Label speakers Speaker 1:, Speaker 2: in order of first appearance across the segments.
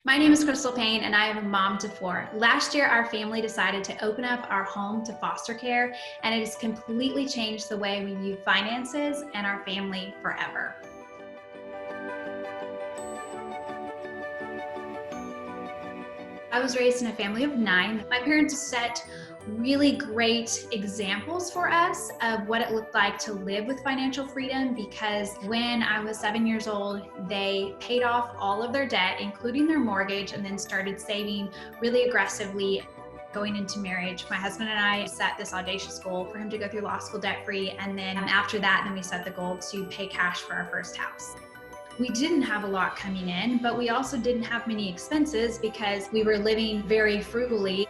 Speaker 1: My name is Crystal Payne, and I am a mom to four. Last year, our family decided to open up our home to foster care, and it has completely changed the way we view finances and our family forever. I was raised in a family of nine. My parents set really great examples for us of what it looked like to live with financial freedom because when I was 7 years old, they paid off all of their debt, including their mortgage, and then started saving really aggressively. Going into marriage, my husband and I set this audacious goal for him to go through law school debt free. And then after that, then we set the goal to pay cash for our first house. We didn't have a lot coming in, but we also didn't have many expenses because we were living very frugally.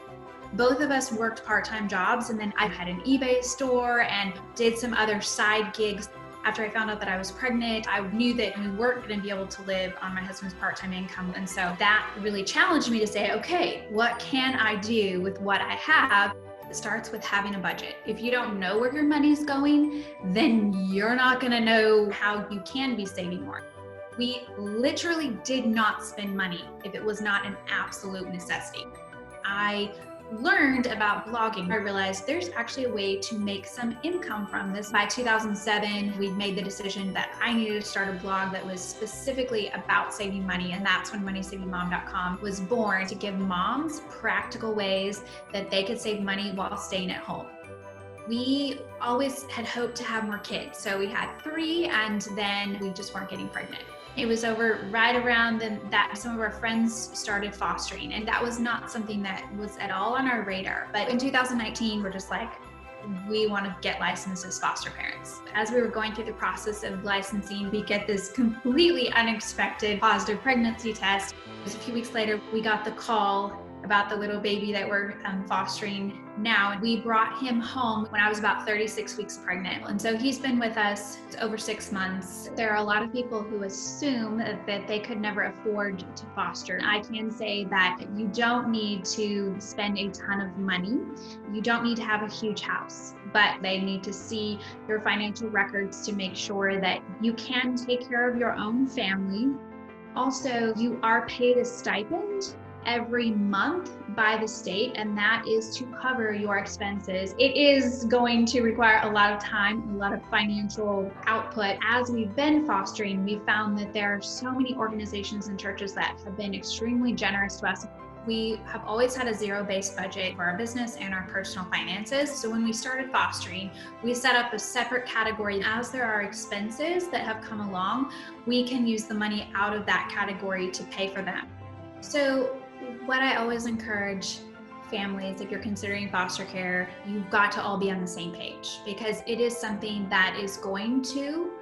Speaker 1: Both of us worked part-time jobs, and then I had an eBay store and did some other side gigs. After I found out that I was pregnant, I knew that we weren't going to be able to live on my husband's part-time income. And so that really challenged me to say, okay, what can I do with what I have? It starts with having a budget. If you don't know where your money's going, then you're not going to know how you can be saving more. We literally did not spend money if it was not an absolute necessity. I learned about blogging. I realized there's actually a way to make some income from this. By 2007, we made the decision that I needed to start a blog that was specifically about saving money, and that's when MoneySavingMom.com was born, to give moms practical ways that they could save money while staying at home. We always had hoped to have more kids. So we had three, and then we just weren't getting pregnant. It was right around that some of our friends started fostering, and that was not something that was at all on our radar. But in 2019, we're just like, we want to get licensed as foster parents. As we were going through the process of licensing, we get this completely unexpected positive pregnancy test. Just a few weeks later, we got the call about the little baby that we're fostering now. And we brought him home when I was about 36 weeks pregnant. And so he's been with us over 6 months. There are a lot of people who assume that they could never afford to foster. I can say that you don't need to spend a ton of money. You don't need to have a huge house, but they need to see your financial records to make sure that you can take care of your own family. Also, you are paid a stipend every month by the state, and that is to cover your expenses. It is going to require a lot of time, a lot of financial output. As we've been fostering, we found that there are so many organizations and churches that have been extremely generous to us. We have always had a zero-based budget for our business and our personal finances. So when we started fostering, we set up a separate category. As there are expenses that have come along, we can use the money out of that category to pay for them. So what I always encourage families, if you're considering foster care, you've got to all be on the same page, because it is something that is going to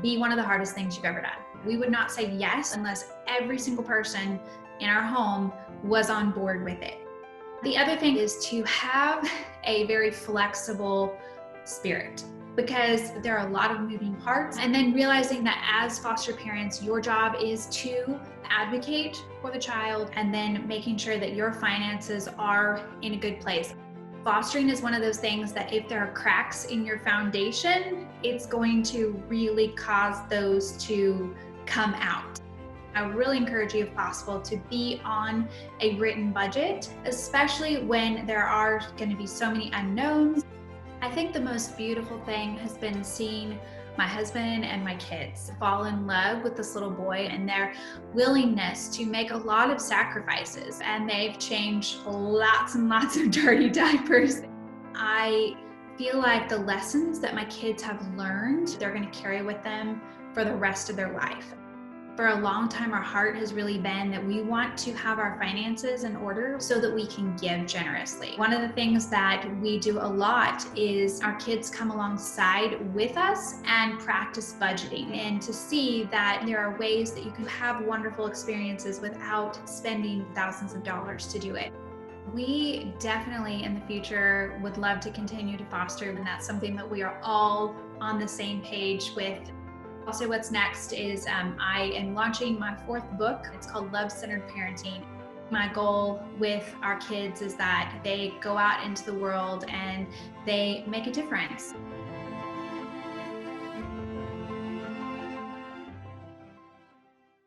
Speaker 1: be one of the hardest things you've ever done. We would not say yes unless every single person in our home was on board with it. The other thing is to have a very flexible spirit, because there are a lot of moving parts. And then realizing that as foster parents, your job is to advocate for the child, and then making sure that your finances are in a good place. Fostering is one of those things that if there are cracks in your foundation, it's going to really cause those to come out. I really encourage you, if possible, to be on a written budget, especially when there are going to be so many unknowns. I think the most beautiful thing has been seeing my husband and my kids fall in love with this little boy and their willingness to make a lot of sacrifices. And they've changed lots and lots of dirty diapers. I feel like the lessons that my kids have learned, they're going to carry with them for the rest of their life. For a long time, our heart has really been that we want to have our finances in order so that we can give generously. One of the things that we do a lot is our kids come alongside with us and practice budgeting, and to see that there are ways that you can have wonderful experiences without spending thousands of dollars to do it. We definitely in the future would love to continue to foster, and that's something that we are all on the same page with. Also, what's next is I am launching my 4th book. It's called Love-Centered Parenting. My goal with our kids is that they go out into the world and they make a difference.